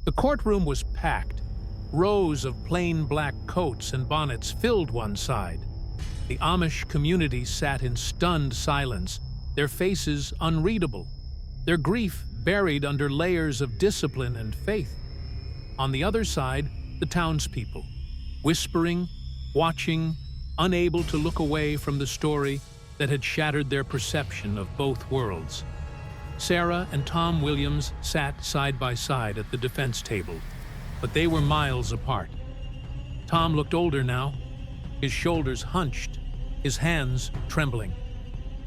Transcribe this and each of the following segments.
The courtroom was packed. Rows of plain black coats and bonnets filled one side. The Amish community sat in stunned silence, their faces unreadable, their grief buried under layers of discipline and faith. On the other side, the townspeople, whispering, watching, unable to look away from the story that had shattered their perception of both worlds. Sarah and Tom Williams sat side by side at the defense table, but they were miles apart. Tom looked older now, his shoulders hunched, his hands trembling.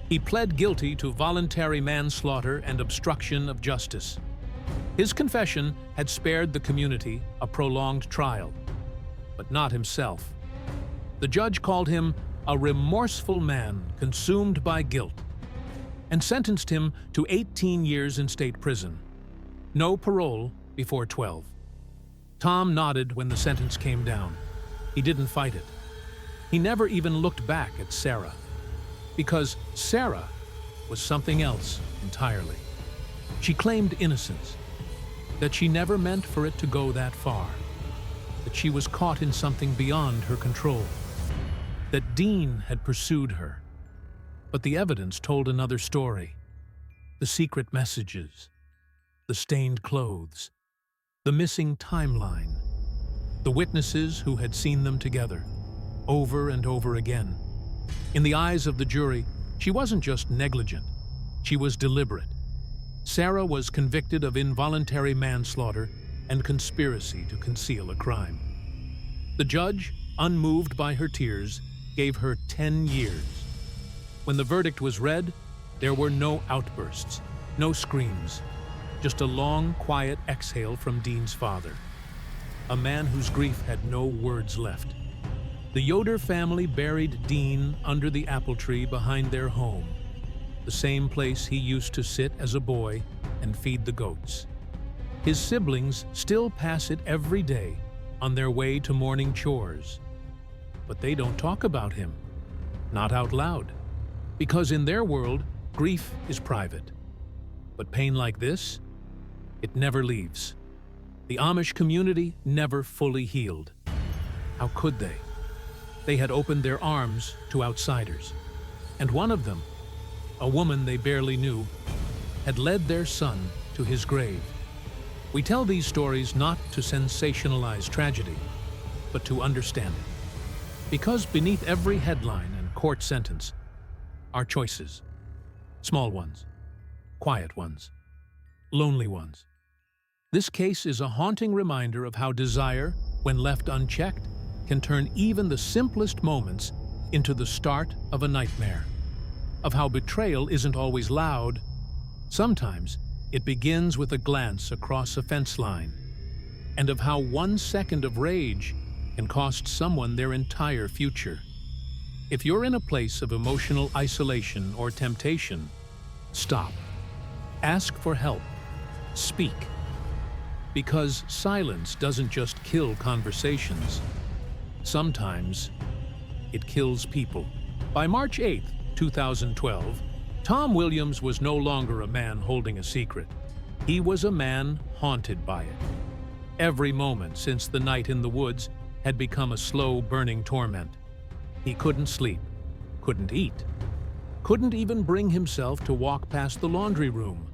He pled guilty to voluntary manslaughter and obstruction of justice. His confession had spared the community a prolonged trial, but not himself. The judge called him a remorseful man consumed by guilt and sentenced him to 18 years in state prison. No parole before 12. Tom nodded when the sentence came down. He didn't fight it. He never even looked back at Sarah, because Sarah was something else entirely. She claimed innocence, that she never meant for it to go that far, that she was caught in something beyond her control, that Dean had pursued her. But the evidence told another story. The secret messages, the stained clothes, the missing timeline, the witnesses who had seen them together, over and over again. In the eyes of the jury, she wasn't just negligent, she was deliberate. Sarah was convicted of involuntary manslaughter and conspiracy to conceal a crime. The judge, unmoved by her tears, gave her 10 years. When the verdict was read, there were no outbursts, no screams, just a long, quiet exhale from Dean's father, a man whose grief had no words left. The Yoder family buried Dean under the apple tree behind their home, the same place he used to sit as a boy and feed the goats. His siblings still pass it every day on their way to morning chores. But they don't talk about him, not out loud, because in their world, grief is private. But pain like this, it never leaves. The Amish community never fully healed. How could they? They had opened their arms to outsiders, and one of them, a woman they barely knew, had led their son to his grave. We tell these stories not to sensationalize tragedy, but to understand it. Because beneath every headline and court sentence are choices. Small ones, quiet ones, lonely ones. This case is a haunting reminder of how desire, when left unchecked, can turn even the simplest moments into the start of a nightmare. Of how betrayal isn't always loud. Sometimes it begins with a glance across a fence line. And of how 1 second of rage can cost someone their entire future. If you're in a place of emotional isolation or temptation, stop. Ask for help. Speak. Because silence doesn't just kill conversations. Sometimes it kills people. By March 8, 2012, Tom Williams was no longer a man holding a secret. He was a man haunted by it. Every moment since the night in the woods had become a slow burning torment. He couldn't sleep, couldn't eat, couldn't even bring himself to walk past the laundry room,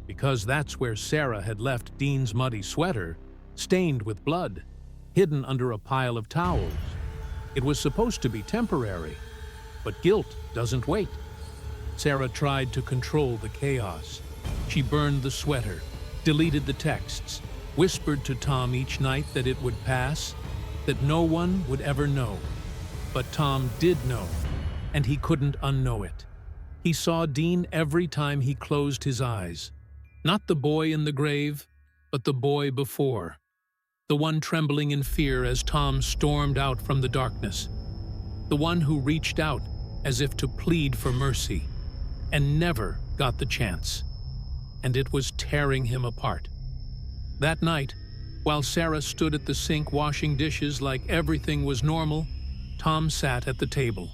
because that's where Sarah had left Dean's muddy sweater, stained with blood, hidden under a pile of towels. It was supposed to be temporary, but guilt doesn't wait. Sarah tried to control the chaos. She burned the sweater, deleted the texts, whispered to Tom each night that it would pass, that no one would ever know. But Tom did know, and he couldn't unknow it. He saw Dean every time he closed his eyes. Not the boy in the grave, but the boy before. The one trembling in fear as Tom stormed out from the darkness. The one who reached out as if to plead for mercy, and never got the chance. And it was tearing him apart. That night, while Sarah stood at the sink washing dishes like everything was normal, Tom sat at the table,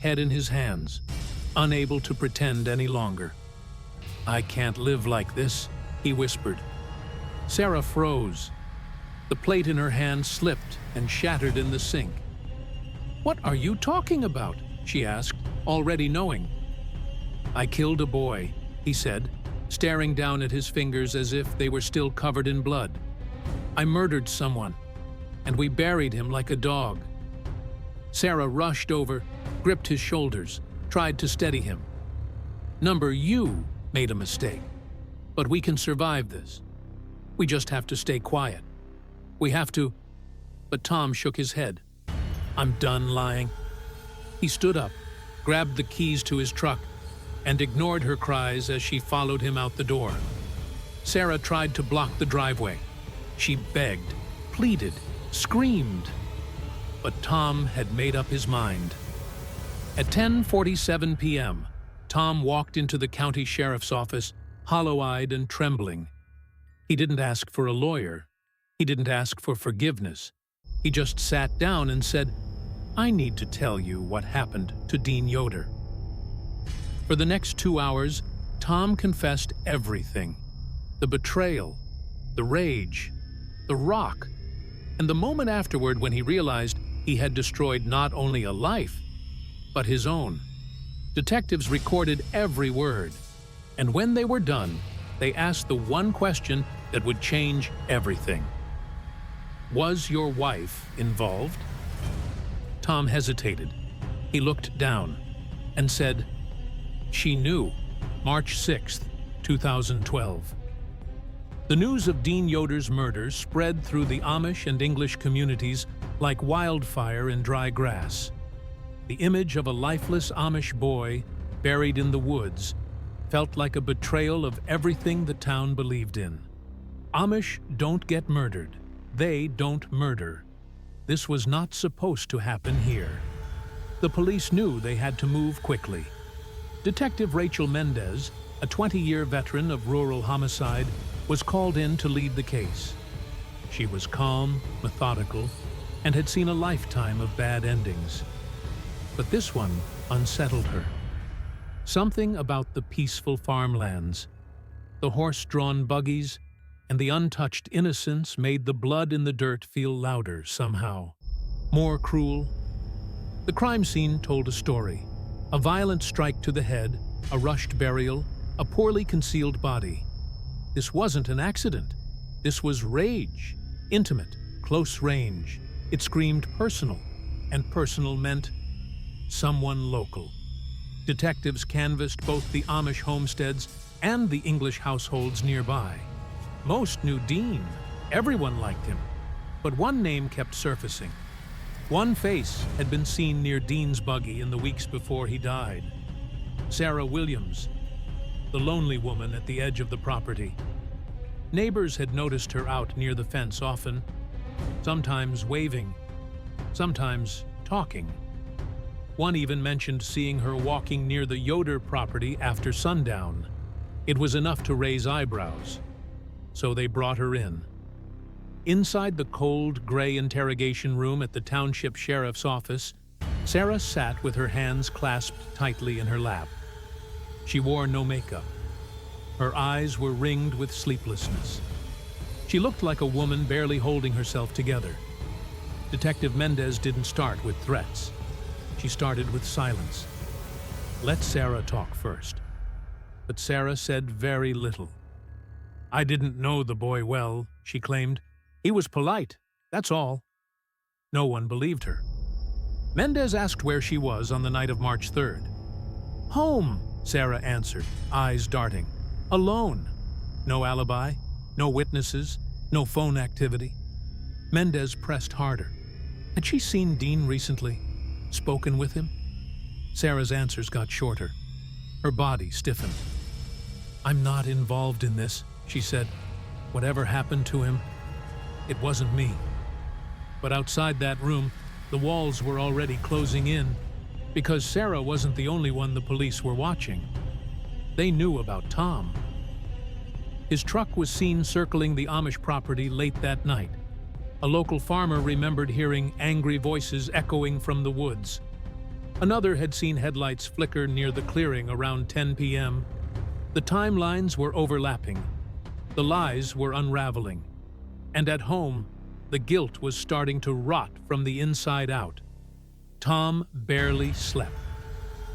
head in his hands, unable to pretend any longer. "I can't live like this," he whispered. Sarah froze. The plate in her hand slipped and shattered in the sink. "What are you talking about?" she asked, already knowing. "I killed a boy," he said, staring down at his fingers as if they were still covered in blood. "I murdered someone, and we buried him like a dog." Sarah rushed over, gripped his shoulders, tried to steady him. "Number, you made a mistake, but we can survive this. We just have to stay quiet. We have to—" But Tom shook his head. "I'm done lying." He stood up, grabbed the keys to his truck, and ignored her cries as she followed him out the door. Sarah tried to block the driveway. She begged, pleaded, screamed. But Tom had made up his mind. At 10:47 p.m., Tom walked into the county sheriff's office, hollow-eyed and trembling. He didn't ask for a lawyer. He didn't ask for forgiveness. He just sat down and said, "I need to tell you what happened to Dean Yoder." For the next 2 hours, Tom confessed everything. The betrayal, the rage, the rock, and the moment afterward when he realized he had destroyed not only a life, but his own. Detectives recorded every word, and when they were done, they asked the one question that would change everything. "Was your wife involved?" Tom hesitated. He looked down and said, "She knew, March 6th, 2012. The news of Dean Yoder's murder spread through the Amish and English communities like wildfire in dry grass. The image of a lifeless Amish boy buried in the woods felt like a betrayal of everything the town believed in. Amish don't get murdered. They don't murder. This was not supposed to happen here. The police knew they had to move quickly. Detective Rachel Mendez, a 20-year veteran of rural homicide, was called in to lead the case. She was calm, methodical, and had seen a lifetime of bad endings. But this one unsettled her. Something about the peaceful farmlands, the horse-drawn buggies, and the untouched innocence made the blood in the dirt feel louder somehow, more cruel. The crime scene told a story. A violent strike to the head, a rushed burial, a poorly concealed body. This wasn't an accident. This was rage, intimate, close range. It screamed personal, and personal meant someone local. Detectives canvassed both the Amish homesteads and the English households nearby. Most knew Dean. Everyone liked him. But one name kept surfacing. One face had been seen near Dean's buggy in the weeks before he died. Sarah Williams, the lonely woman at the edge of the property. Neighbors had noticed her out near the fence often, sometimes waving, sometimes talking. One even mentioned seeing her walking near the Yoder property after sundown. It was enough to raise eyebrows. So they brought her in. Inside the cold, gray interrogation room at the township sheriff's office, Sarah sat with her hands clasped tightly in her lap. She wore no makeup. Her eyes were ringed with sleeplessness. She looked like a woman barely holding herself together. Detective Mendez didn't start with threats. She started with silence. Let Sarah talk first. But Sarah said very little. "I didn't know the boy well," she claimed. "He was polite, that's all." No one believed her. Mendez asked where she was on the night of March 3rd. "Home," Sarah answered, eyes darting. "Alone. No alibi, no witnesses, no phone activity." Mendez pressed harder. Had she seen Dean recently? Spoken with him? Sarah's answers got shorter. Her body stiffened. "I'm not involved in this," she said. "Whatever happened to him, it wasn't me." But outside that room, the walls were already closing in, because Sarah wasn't the only one the police were watching. They knew about Tom. His truck was seen circling the Amish property late that night. A local farmer remembered hearing angry voices echoing from the woods. Another had seen headlights flicker near the clearing around 10 p.m. The timelines were overlapping. The lies were unraveling. And at home, the guilt was starting to rot from the inside out. Tom barely slept.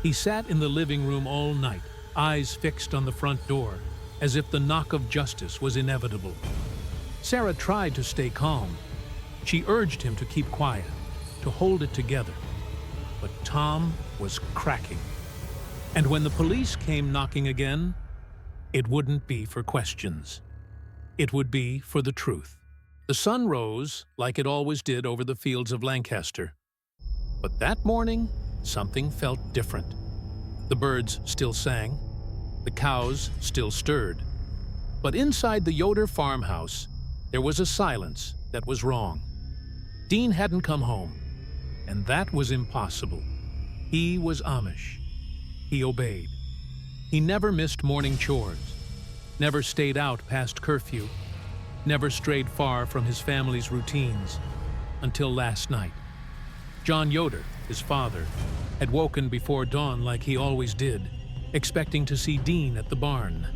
He sat in the living room all night, eyes fixed on the front door, as if the knock of justice was inevitable. Sarah tried to stay calm. She urged him to keep quiet, to hold it together. But Tom was cracking. And when the police came knocking again, it wouldn't be for questions. It would be for the truth. The sun rose, like it always did, over the fields of Lancaster. But that morning, something felt different. The birds still sang. The cows still stirred. But inside the Yoder farmhouse, there was a silence that was wrong. Dean hadn't come home, and that was impossible. He was Amish. He obeyed. He never missed morning chores, never stayed out past curfew, never strayed far from his family's routines, until last night. John Yoder, his father, had woken before dawn like he always did, expecting to see Dean at the barn.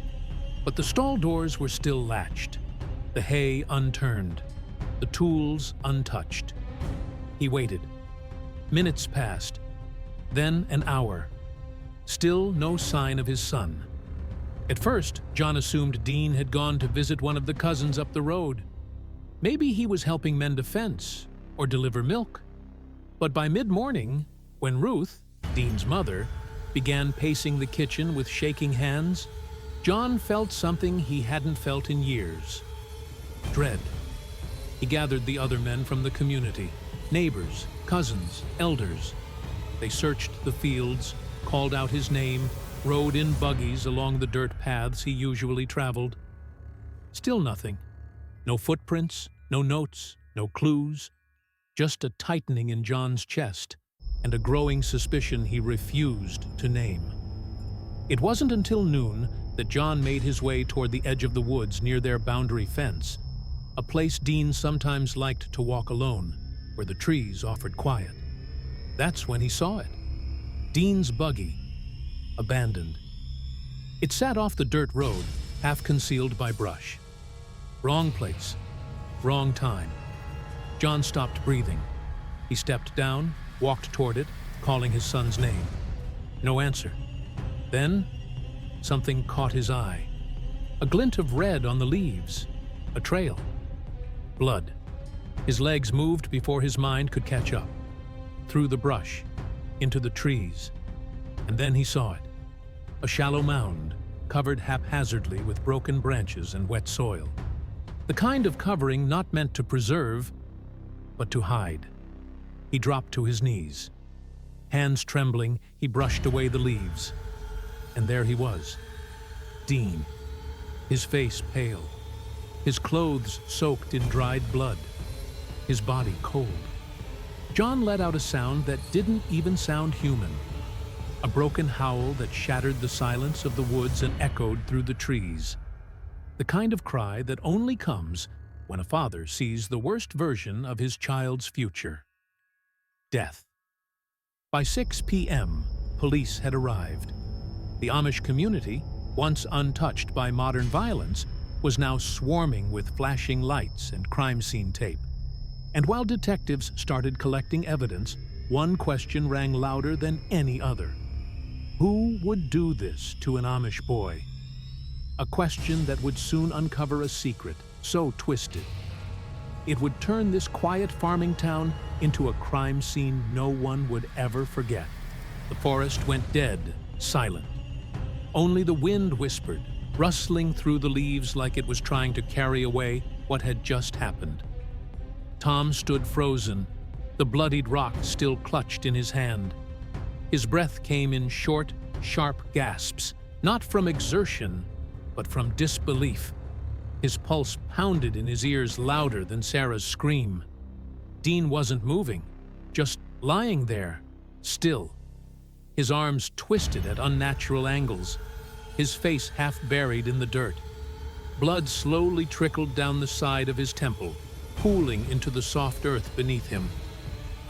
But the stall doors were still latched, the hay unturned, the tools untouched. He waited. Minutes passed, then an hour. Still no sign of his son. At first, John assumed Dean had gone to visit one of the cousins up the road. Maybe he was helping mend a fence or deliver milk. But by mid-morning, when Ruth, Dean's mother, began pacing the kitchen with shaking hands, John felt something he hadn't felt in years. Dread. He gathered the other men from the community, neighbors, cousins, elders. They searched the fields, called out his name, rode in buggies along the dirt paths he usually traveled. Still nothing. No footprints, no notes, no clues. Just a tightening in John's chest and a growing suspicion he refused to name. It wasn't until noon that John made his way toward the edge of the woods near their boundary fence, a place Dean sometimes liked to walk alone, where the trees offered quiet. That's when he saw it. Dean's buggy, abandoned. It sat off the dirt road, half concealed by brush. Wrong place, wrong time. John stopped breathing. He stepped down, walked toward it, calling his son's name. No answer. Then, something caught his eye. A glint of red on the leaves. A trail. Blood. His legs moved before his mind could catch up. Through the brush, into the trees. And then he saw it. A shallow mound, covered haphazardly with broken branches and wet soil. The kind of covering not meant to preserve, but to hide. He dropped to his knees. Hands trembling, he brushed away the leaves. And there he was. Dean. His face pale. His clothes soaked in dried blood. His body cold. John let out a sound that didn't even sound human. A broken howl that shattered the silence of the woods and echoed through the trees. The kind of cry that only comes when a father sees the worst version of his child's future. Death. By 6 p.m., police had arrived. The Amish community, once untouched by modern violence, was now swarming with flashing lights and crime scene tape. And while detectives started collecting evidence, one question rang louder than any other. Who would do this to an Amish boy? A question that would soon uncover a secret so twisted. It would turn this quiet farming town into a crime scene no one would ever forget. The forest went dead, silent. Only the wind whispered, rustling through the leaves like it was trying to carry away what had just happened. Tom stood frozen, the bloodied rock still clutched in his hand. His breath came in short, sharp gasps, not from exertion, but from disbelief. His pulse pounded in his ears louder than Sarah's scream. Dean wasn't moving, just lying there, still. His arms twisted at unnatural angles, his face half buried in the dirt. Blood slowly trickled down the side of his temple, pooling into the soft earth beneath him.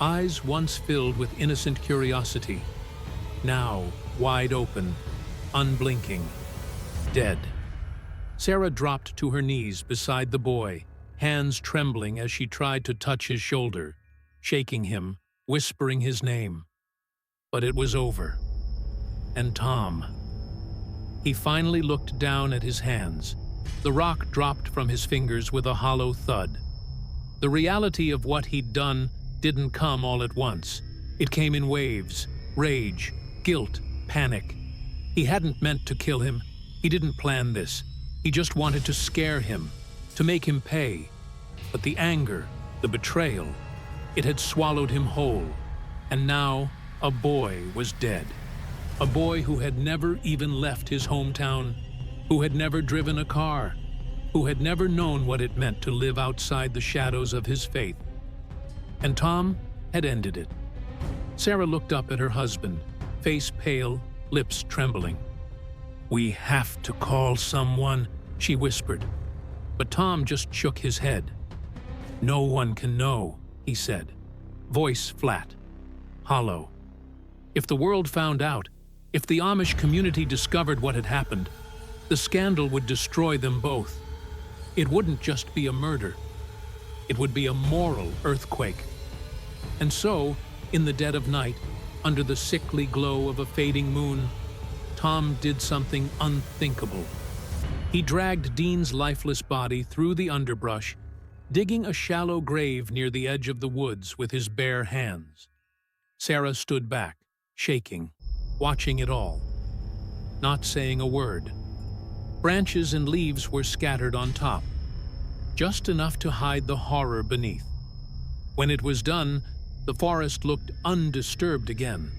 Eyes once filled with innocent curiosity, now wide open, unblinking, dead. Sarah dropped to her knees beside the boy, hands trembling as she tried to touch his shoulder, shaking him, whispering his name. But it was over. And Tom. He finally looked down at his hands. The rock dropped from his fingers with a hollow thud. The reality of what he'd done didn't come all at once. It came in waves, rage, guilt, panic. He hadn't meant to kill him. He didn't plan this. He just wanted to scare him, to make him pay. But the anger, the betrayal, it had swallowed him whole. And now a boy was dead. A boy who had never even left his hometown, who had never driven a car, who had never known what it meant to live outside the shadows of his faith. And Tom had ended it. Sarah looked up at her husband, face pale, lips trembling. "We have to call someone," she whispered. But Tom just shook his head. "No one can know," he said, voice flat, hollow. If the world found out, if the Amish community discovered what had happened, the scandal would destroy them both. It wouldn't just be a murder. It would be a moral earthquake. And so, in the dead of night, under the sickly glow of a fading moon, Tom did something unthinkable. He dragged Dean's lifeless body through the underbrush, digging a shallow grave near the edge of the woods with his bare hands. Sarah stood back, shaking, watching it all, not saying a word. Branches and leaves were scattered on top, just enough to hide the horror beneath. When it was done, the forest looked undisturbed again.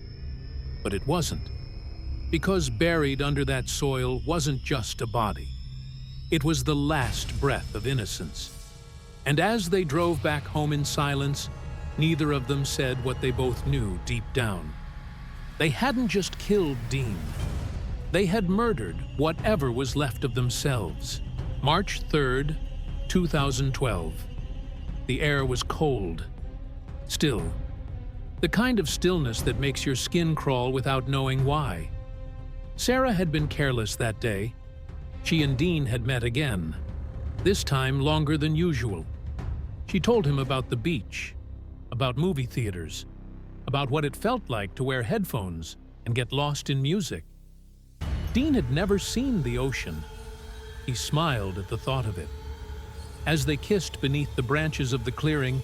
But it wasn't. Because buried under that soil wasn't just a body. It was the last breath of innocence. And as they drove back home in silence, neither of them said what they both knew deep down. They hadn't just killed Dean. They had murdered whatever was left of themselves. March 3rd, 2012. The air was cold. Still. The kind of stillness that makes your skin crawl without knowing why. Sarah had been careless that day. She and Dean had met again, this time longer than usual. She told him about the beach, about movie theaters, about what it felt like to wear headphones and get lost in music. Dean had never seen the ocean. He smiled at the thought of it. As they kissed beneath the branches of the clearing,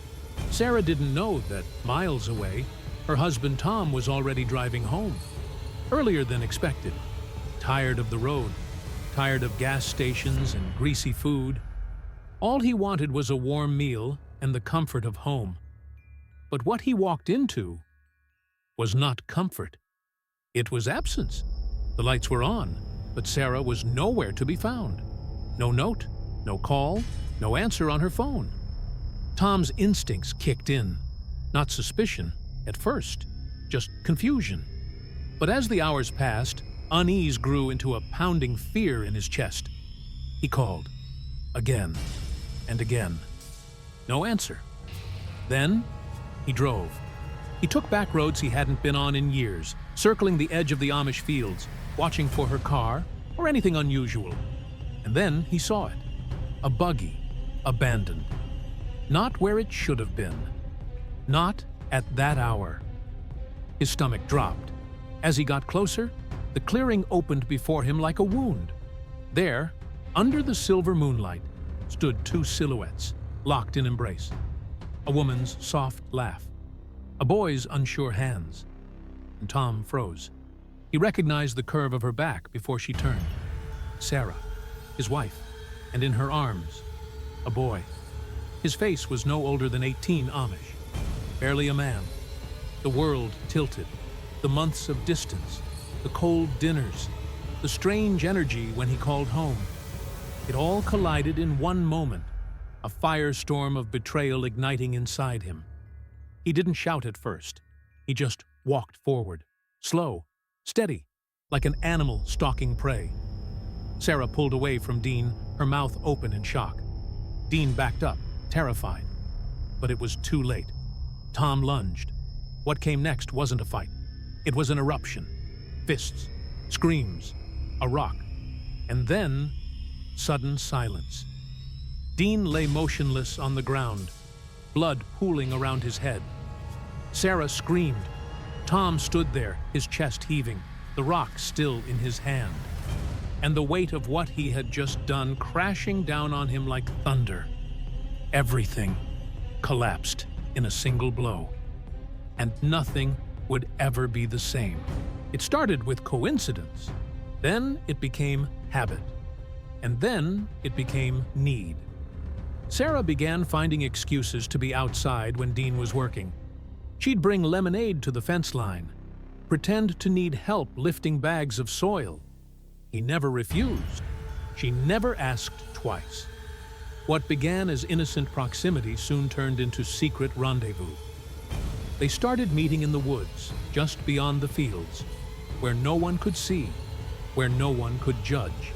Sarah didn't know that, miles away, her husband Tom was already driving home, earlier than expected, tired of the road, tired of gas stations and greasy food. All he wanted was a warm meal and the comfort of home. But what he walked into was not comfort. It was absence. The lights were on, but Sarah was nowhere to be found. No note, no call, no answer on her phone. Tom's instincts kicked in. Not suspicion, at first, just confusion. But as the hours passed, unease grew into a pounding fear in his chest. He called, again and again. No answer. Then, he drove. He took back roads he hadn't been on in years, circling the edge of the Amish fields, watching for her car or anything unusual. And then he saw it. A buggy, abandoned. Not where it should have been. Not at that hour. His stomach dropped. As he got closer, the clearing opened before him like a wound. There, under the silver moonlight, stood two silhouettes, locked in embrace. A woman's soft laugh. A boy's unsure hands. And Tom froze. He recognized the curve of her back before she turned. Sarah, his wife, and in her arms, a boy. His face was no older than 18 Amish, barely a man. The world tilted, the months of distance, the cold dinners, the strange energy when he called home. It all collided in one moment, a firestorm of betrayal igniting inside him. He didn't shout at first. He just walked forward, slow, steady, like an animal stalking prey. Sarah pulled away from Dean, her mouth open in shock. Dean backed up, terrified. But it was too late. Tom lunged. What came next wasn't a fight. It was an eruption. Fists, screams, a rock. And then sudden silence. Dean lay motionless on the ground, blood pooling around his head. Sarah screamed. Tom stood there, his chest heaving, the rock still in his hand, and the weight of what he had just done crashing down on him like thunder. Everything collapsed in a single blow, and nothing would ever be the same. It started with coincidence, then it became habit, and then it became need. Sarah began finding excuses to be outside when Dean was working. She'd bring lemonade to the fence line, pretend to need help lifting bags of soil. He never refused. She never asked twice. What began as innocent proximity soon turned into secret rendezvous. They started meeting in the woods, just beyond the fields, where no one could see, where no one could judge.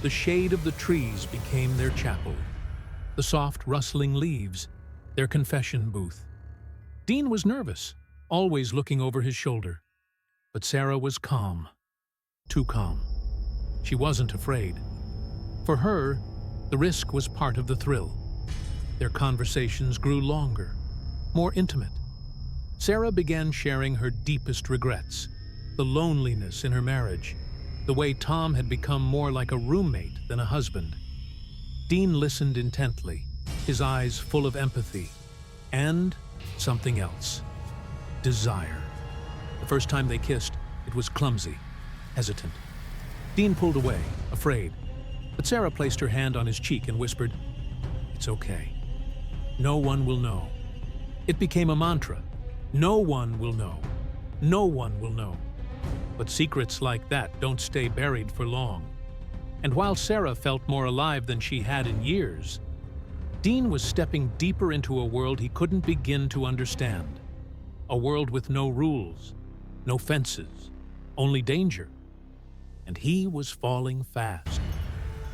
The shade of the trees became their chapel, the soft rustling leaves, their confession booth. Dean was nervous, always looking over his shoulder. But Sarah was calm, too calm. She wasn't afraid. For her, the risk was part of the thrill. Their conversations grew longer, more intimate. Sarah began sharing her deepest regrets, the loneliness in her marriage, the way Tom had become more like a roommate than a husband. Dean listened intently, his eyes full of empathy, and something else: desire. The first time they kissed, it was clumsy, hesitant. Dean pulled away, afraid, but Sarah placed her hand on his cheek and whispered, "It's okay. No one will know." It became a mantra. No one will know. No one will know. But secrets like that don't stay buried for long. And while Sarah felt more alive than she had in years, Dean was stepping deeper into a world he couldn't begin to understand. A world with no rules, no fences, only danger. And he was falling fast.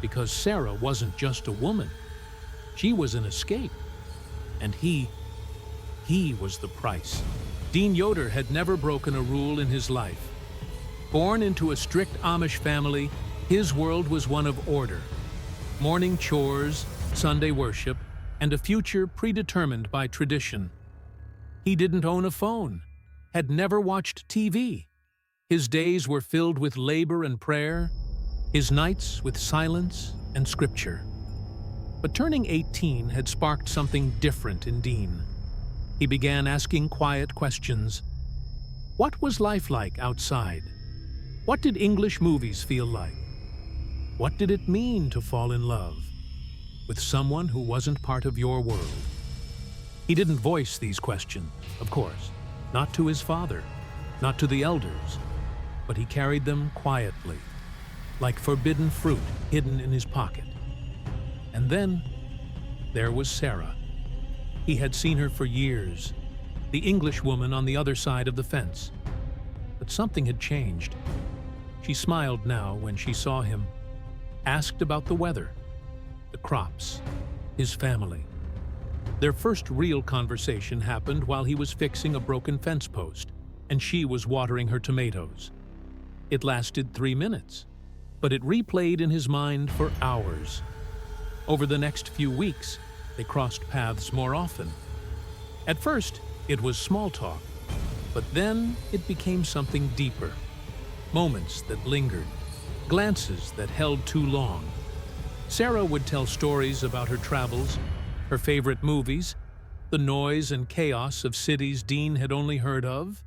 Because Sarah wasn't just a woman. She was an escape. And he was the price. Dean Yoder had never broken a rule in his life. Born into a strict Amish family, his world was one of order. Morning chores, Sunday worship, and a future predetermined by tradition. He didn't own a phone, had never watched TV. His days were filled with labor and prayer, his nights with silence and scripture. But turning 18 had sparked something different in Dean. He began asking quiet questions. What was life like outside? What did English movies feel like? What did it mean to fall in love with someone who wasn't part of your world? He didn't voice these questions, of course, not to his father, not to the elders, but he carried them quietly, like forbidden fruit hidden in his pocket. And then there was Sarah. He had seen her for years, the English woman on the other side of the fence. But something had changed. She smiled now when she saw him, asked about the weather, the crops, his family. Their first real conversation happened while he was fixing a broken fence post, and she was watering her tomatoes. It lasted 3 minutes, but it replayed in his mind for hours. Over the next few weeks, they crossed paths more often. At first, it was small talk, but then it became something deeper. Moments that lingered, glances that held too long. Sarah would tell stories about her travels, her favorite movies, the noise and chaos of cities Dean had only heard of.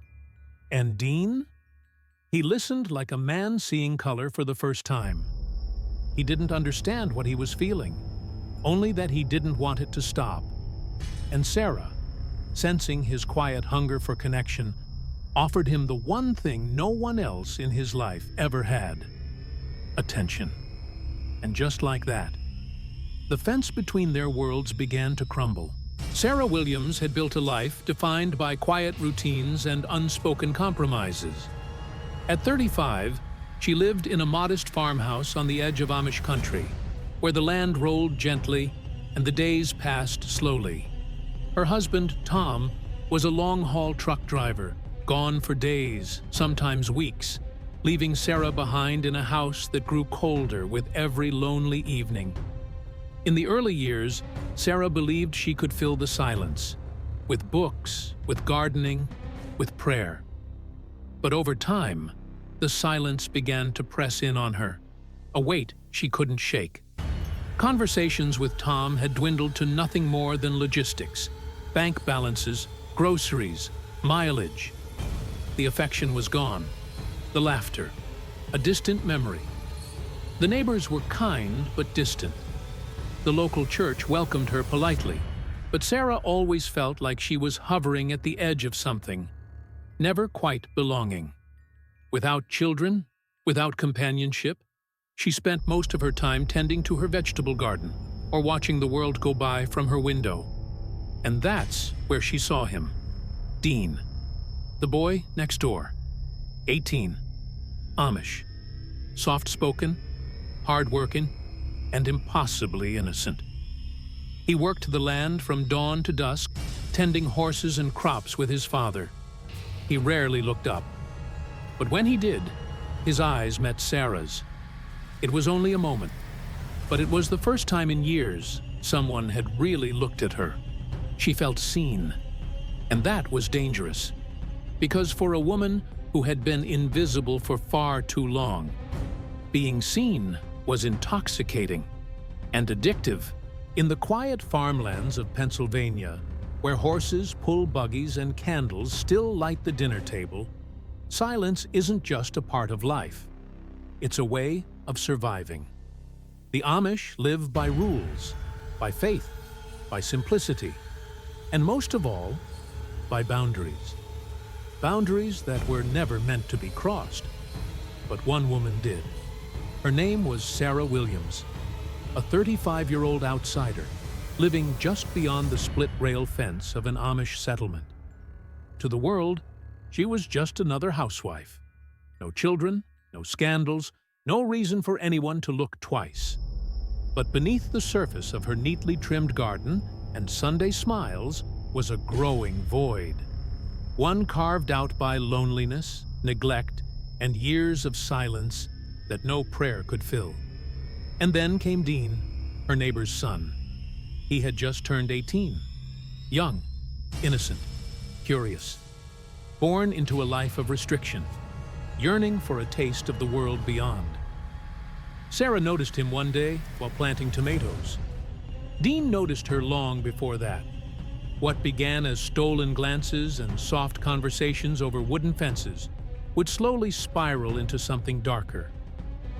And Dean? He listened like a man seeing color for the first time. He didn't understand what he was feeling, only that he didn't want it to stop. And Sarah, sensing his quiet hunger for connection, offered him the one thing no one else in his life ever had: attention. And just like that, the fence between their worlds began to crumble. Sarah Williams had built a life defined by quiet routines and unspoken compromises. At 35, she lived in a modest farmhouse on the edge of Amish country, where the land rolled gently and the days passed slowly. Her husband, Tom, was a long-haul truck driver, gone for days, sometimes weeks. leaving Sarah behind in a house that grew colder with every lonely evening. In the early years, Sarah believed she could fill the silence, with books, with gardening, with prayer. But over time, the silence began to press in on her, a weight she couldn't shake. Conversations with Tom had dwindled to nothing more than logistics, bank balances, groceries, mileage. The affection was gone, the laughter, a distant memory. The neighbors were kind but distant. The local church welcomed her politely, but Sarah always felt like she was hovering at the edge of something, never quite belonging. Without children, without companionship, she spent most of her time tending to her vegetable garden or watching the world go by from her window. And that's where she saw him, Dean, the boy next door, 18, Amish, soft-spoken, hard-working, and impossibly innocent. He worked the land from dawn to dusk, tending horses and crops with his father. He rarely looked up. But when he did, his eyes met Sarah's. It was only a moment, but it was the first time in years someone had really looked at her. She felt seen, and that was dangerous, because for a woman who had been invisible for far too long, being seen was intoxicating and addictive. In the quiet farmlands of Pennsylvania, where horses pull buggies and candles still light the dinner table, silence isn't just a part of life. It's a way of surviving. The Amish live by rules, by faith, by simplicity, and most of all, by boundaries. Boundaries that were never meant to be crossed. But one woman did. Her name was Sarah Williams, a 35-year-old outsider, living just beyond the split-rail fence of an Amish settlement. To the world, she was just another housewife. No children, no scandals, no reason for anyone to look twice. But beneath the surface of her neatly trimmed garden and Sunday smiles was a growing void. One carved out by loneliness, neglect, and years of silence that no prayer could fill. And then came Dean, her neighbor's son. He had just turned 18, young, innocent, curious, born into a life of restriction, yearning for a taste of the world beyond. Sarah noticed him one day while planting tomatoes. Dean noticed her long before that. What began as stolen glances and soft conversations over wooden fences would slowly spiral into something darker,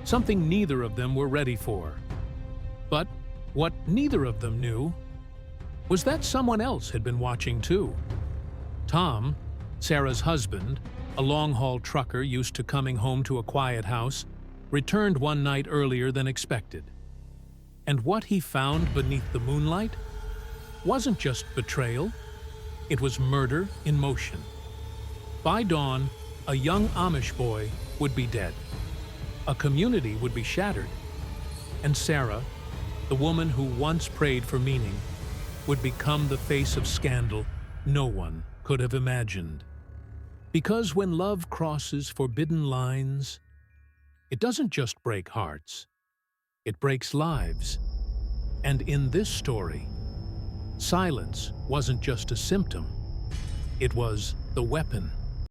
something neither of them were ready for. But what neither of them knew was that someone else had been watching too. Tom, Sarah's husband, a long-haul trucker used to coming home to a quiet house, returned one night earlier than expected. And what he found beneath the moonlight wasn't just betrayal, it was murder in motion. By dawn, a young Amish boy would be dead. A community would be shattered. And Sarah, the woman who once prayed for meaning, would become the face of scandal no one could have imagined. Because when love crosses forbidden lines, it doesn't just break hearts, it breaks lives. And in this story, silence wasn't just a symptom, it was the weapon.